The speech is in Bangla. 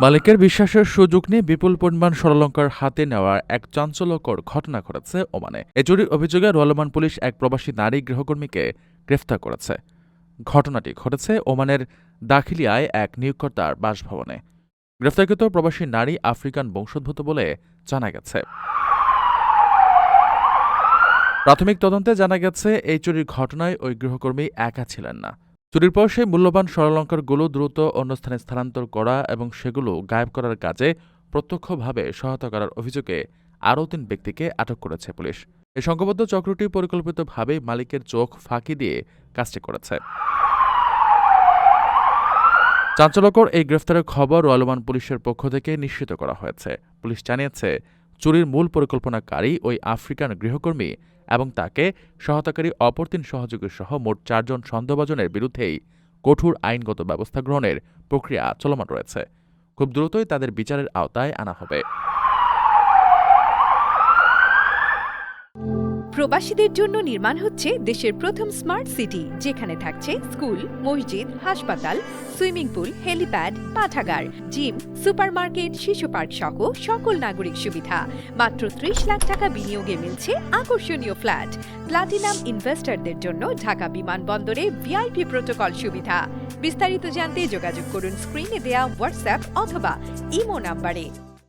মালিকের বিশ্বাসের সুযোগ নিয়ে বিপুল পরিমাণ স্বর্ণালঙ্কার হাতে নেওয়ার এক চাঞ্চল্যকর ঘটনা ঘটেছে ওমানে। এ চুরির অভিযোগে রহমান পুলিশ এক প্রবাসী নারী গৃহকর্মীকে গ্রেফতার করেছে। ঘটনাটি ঘটেছে ওমানের দাখিলিয়ায় এক নিয়োগকর্তার বাসভবনে। গ্রেফতারকৃত প্রবাসী নারী আফ্রিকান বংশোদ্ভূত বলে জানা গেছে। প্রাথমিক তদন্তে জানা গেছে, এই চুরির ঘটনায় ওই গৃহকর্মী একা ছিলেন না। চুরির পর সেই মূল্যবান স্বর্ণালঙ্কারগুলো দ্রুত অন্য স্থানে স্থানান্তর করা এবং সেগুলো গায়েব করার কাজে প্রত্যক্ষভাবে সহায়তা করার অভিযোগে আরও ৩ ব্যক্তিকে আটক করেছে পুলিশ। এই সংঘবদ্ধ চক্রটি পরিকল্পিতভাবে মালিকের চোখ ফাঁকি দিয়ে কাজটি করেছে। চাঞ্চল্যকর এই গ্রেফতারের খবর রহমান পুলিশের পক্ষ থেকে নিশ্চিত করা হয়েছে। পুলিশ জানিয়েছে, চুরির মূল পরিকল্পনাকারী ওই আফ্রিকান গৃহকর্মী এবং তাকে সহায়তাকারী অপর ৩ সহযোগী সহ মোট ৪ জন সন্দেহভাজনের বিরুদ্ধেই কঠোর আইনগত ব্যবস্থা গ্রহণের প্রক্রিয়া চলমান রয়েছে। খুব দ্রুতই তাদের বিচারের আওতায় আনা হবে। প্রবাসীদের জন্য নির্মাণ হচ্ছে দেশের প্রথম স্মার্ট সিটি, যেখানে থাকছে স্কুল, মসজিদ, হাসপাতাল, সুইমিং পুল, হেলিপ্যাড, পাঠাগার, জিম, সুপারমার্কেট, শিশু পার্ক সহ সকল নাগরিক সুবিধা। মাত্র ৩০ লাখ টাকা বিনিয়োগে মিলছে আকর্ষণীয় ফ্ল্যাট। প্লাটিনাম ইনভেস্টরদের জন্য ঢাকা বিমানবন্দরে ভিআইপি প্রোটোকল সুবিধা। বিস্তারিত জানতে যোগাযোগ করুন স্ক্রিনে দেয়া হোয়াটসঅ্যাপ অথবা ইমো নাম্বারে।